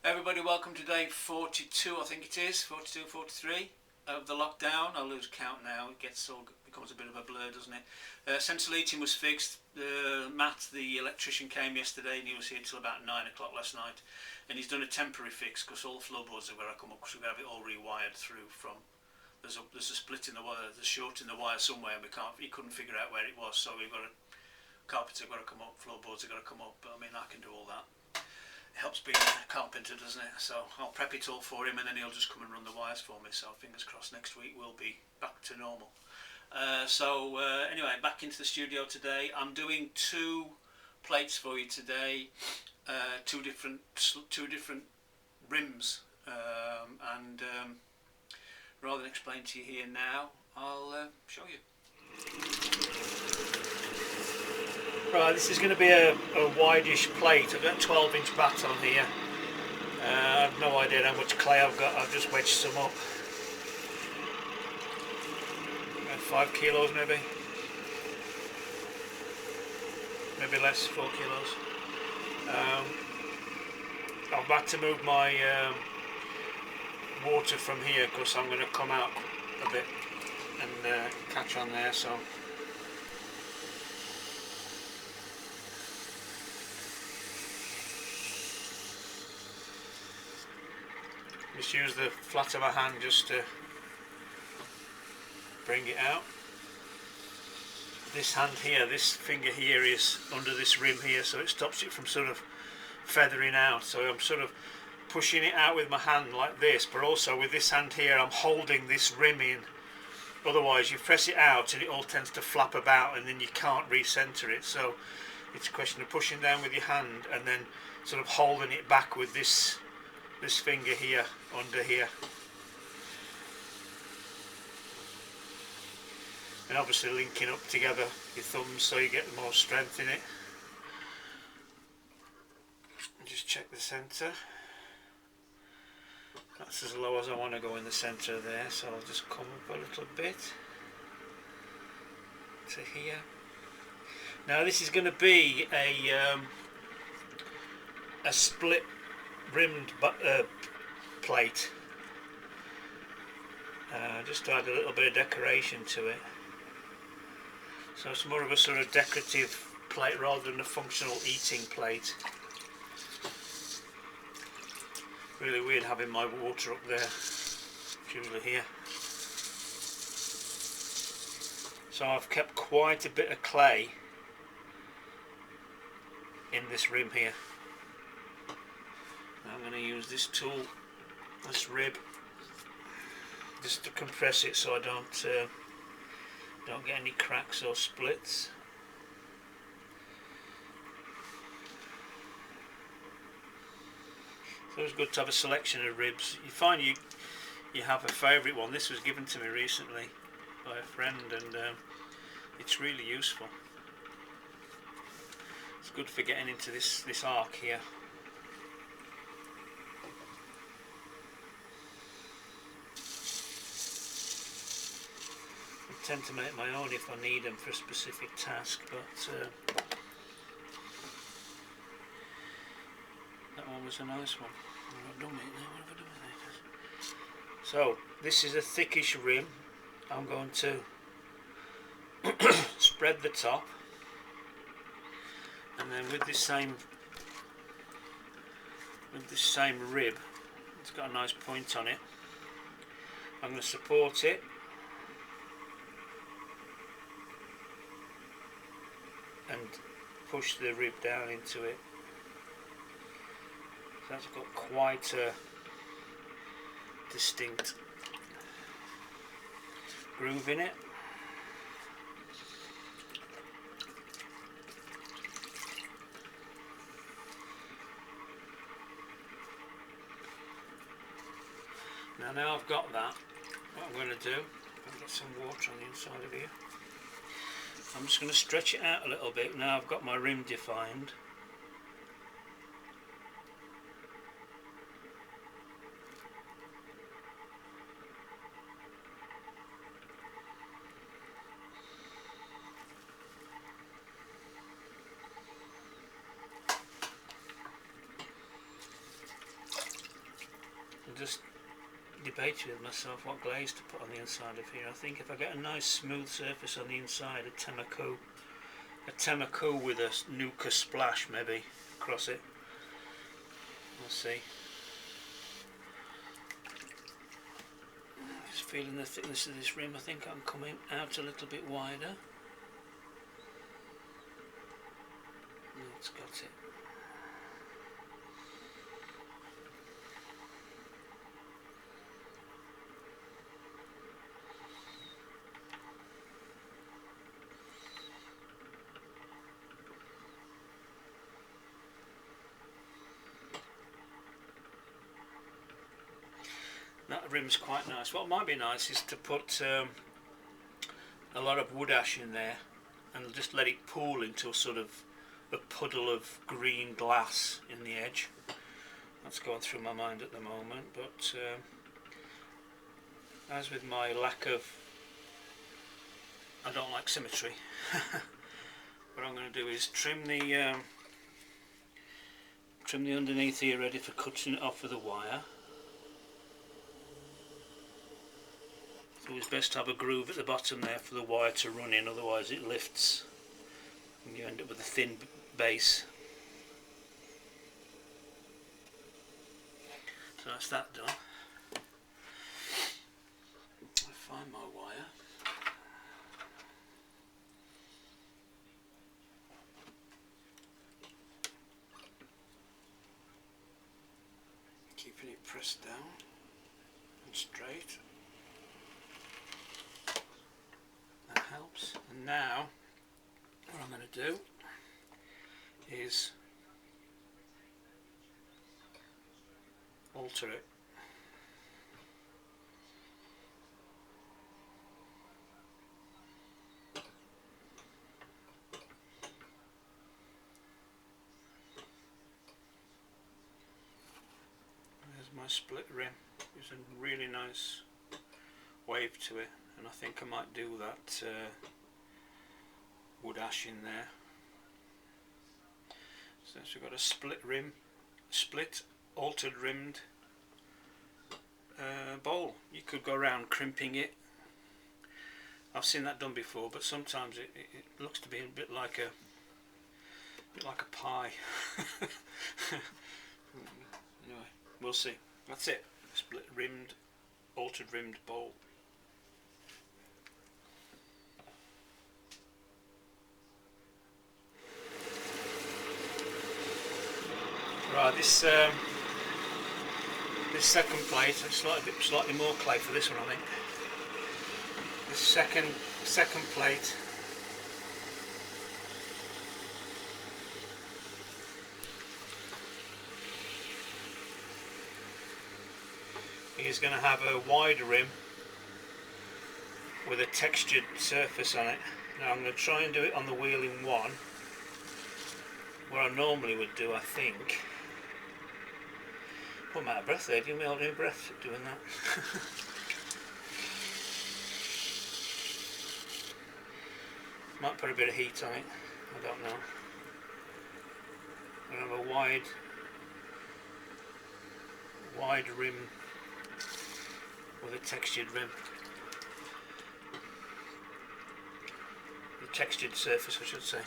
Everybody, welcome to day 42, I think it is, 42, 43 of the lockdown. I lose count now, it becomes a bit of a blur, doesn't it? Central heating was fixed. Matt, the electrician, came yesterday and he was here till about 9 o'clock last night. And he's done a temporary fix because all the floorboards have got to come up, because we've got to have it all rewired through from... There's a split in the wire, there's a short in the wire somewhere, and he couldn't figure out where it was, so we've got carpets have got to come up, floorboards have got to come up, but I mean, I can do all that. It helps being a carpenter, doesn't it? So I'll prep it all for him and then he'll just come and run the wires for me, so fingers crossed next week we'll be back to normal. Anyway, back into the studio today. I'm doing two plates for you today, two different rims, rather than explain to you here now, I'll show you. Right, this is going to be a wide-ish plate. I've got a 12-inch bat on here. I have no idea how much clay I've got. I've just wedged some up. About 5 kilos maybe. Maybe less, 4 kilos. I'm about to move my water from here because I'm going to come out a bit and catch on there, so just use the flat of my hand just to bring it out. This hand here, this finger here is under this rim here, so it stops it from sort of feathering out. So I'm sort of pushing it out with my hand like this, but also with this hand here I'm holding this rim in. Otherwise you press it out and it all tends to flap about and then you can't recenter it. So it's a question of pushing down with your hand and then sort of holding it back with this finger here under here, and obviously linking up together your thumbs so you get more strength in it. Just check the centre. That's as low as I want to go in the centre there, so I'll just come up a little bit to here. Now this is going to be a split rimmed plate, just to add a little bit of decoration to it. So it's more of a sort of decorative plate rather than a functional eating plate. Really weird having my water up there, it's usually here. So I've kept quite a bit of clay in this rim here. I'm going to use this tool, this rib, just to compress it so I don't get any cracks or splits. So it's good to have a selection of ribs. You find you have a favourite one. This was given to me recently by a friend, and it's really useful. It's good for getting into this arc here. I tend to make my own if I need them for a specific task, but that one was a nice one. What have I done with it now? What have I done with it? So this is a thickish rim. I'm going to spread the top, and then with this same rib, it's got a nice point on it. I'm going to support it and push the rib down into it. So that's got quite a distinct groove in it. Now I've got that, what I'm going to do, I've got some water on the inside of here. I'm just going to stretch it out a little bit. Now I've got my rim defined. just debating with myself what glaze to put on the inside of here. I think if I get a nice smooth surface on the inside, a temako with a nuka splash maybe across it. We'll see. Just feeling the thickness of this rim. I think I'm coming out a little bit wider. It's got it. That rim's quite nice. What might be nice is to put a lot of wood ash in there and just let it pool into a sort of a puddle of green glass in the edge. That's going through my mind at the moment, but as with my lack of, I don't like symmetry. What I'm going to do is trim the underneath here ready for cutting it off with a wire. It's always best to have a groove at the bottom there for the wire to run in, otherwise it lifts and you end up with a thin base. So that's that done. I find my wire. Keeping it pressed down and straight. That helps. And now what I'm going to do is alter it. There's my split rim. There's a really nice wave to it, and I think I might do that wood ash in there. So we've got a split rim, split altered rimmed bowl. You could go around crimping it. I've seen that done before, but sometimes it looks to be a bit like a pie. Anyway, we'll see. That's it. Split rimmed, altered rimmed bowl. Right, this second plate, slightly more clay for this one, I think. This second plate is going to have a wide rim with a textured surface on it. Now I'm going to try and do it on the wheel in one. What I normally would do, I think. I'm out of breath there. Do you hold any breath doing that? Might put a bit of heat on it. I don't know. I'm going to have a wide rim with a textured rim. The textured surface, I should say.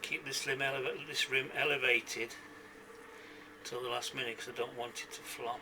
Keep this rim elevated till the last minute because I don't want it to flop.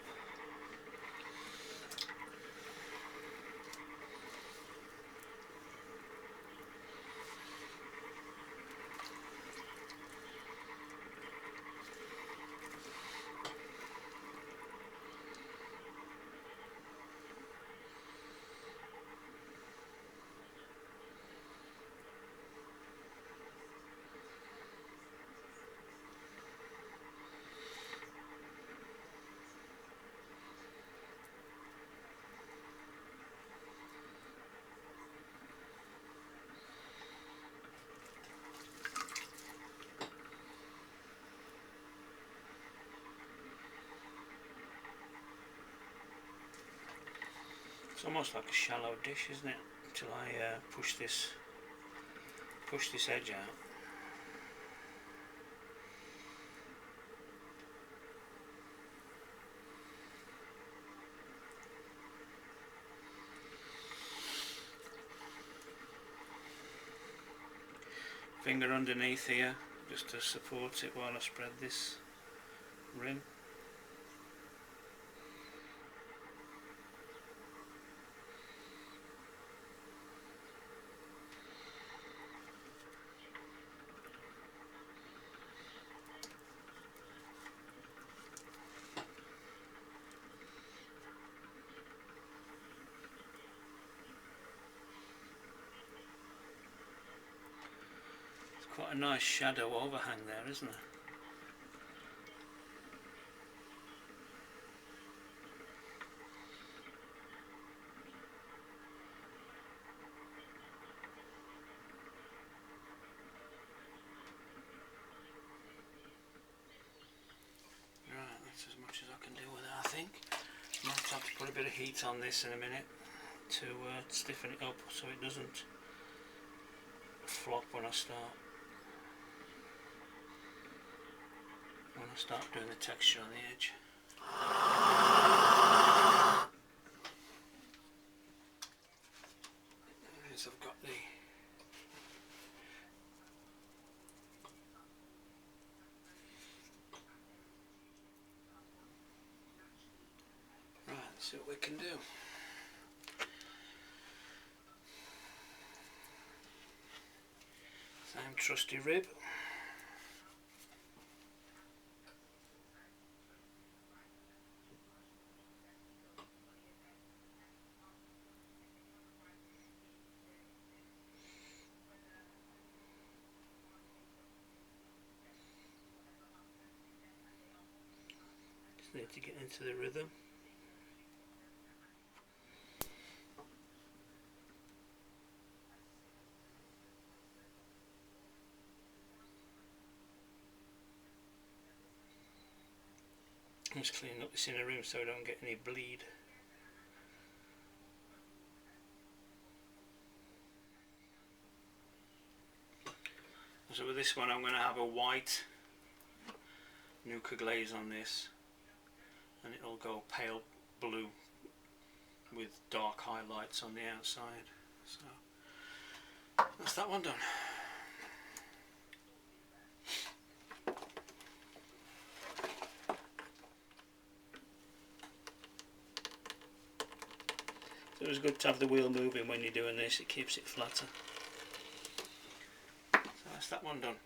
It's almost like a shallow dish, isn't it? Until I push this edge out. Finger underneath here just to support it while I spread this rim. Quite a nice shadow overhang there, isn't there? Right, that's as much as I can do with it, I think. I might have to put a bit of heat on this in a minute to stiffen it up so it doesn't flop when I start doing the texture on the edge. As I've got the right, let's see what we can do. Same trusty rib. Need to get into the rhythm. I'm just cleaning up this inner rim so I don't get any bleed. So with this one I'm going to have a white nuka glaze on this, and it'll go pale blue with dark highlights on the outside. So that's that one done. So it's good to have the wheel moving when you're doing this, it keeps it flatter. So that's that one done.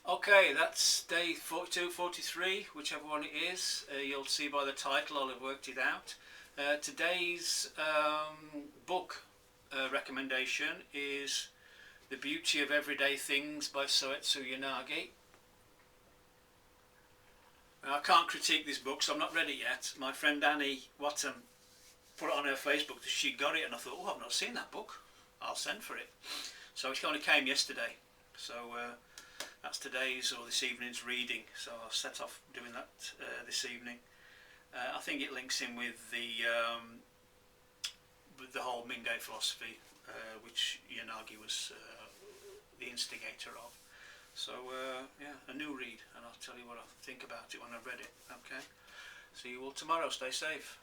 Okay, that's day 42, 43, whichever one it is. You'll see by the title I'll have worked it out. Today's book recommendation is The Beauty of Everyday Things by Soetsu Yanagi. Now, I can't critique this book, so I'm not ready yet. My friend Annie Wattam put it on her Facebook that she got it, and I thought, oh, I've not seen that book. I'll send for it. So it only came yesterday. So that's today's or this evening's reading, so I'll set off doing that this evening. I think it links in with the whole Mingei philosophy, which Yanagi was the instigator of. So yeah, a new read, and I'll tell you what I think about it when I've read it. Okay, see you all tomorrow. Stay safe.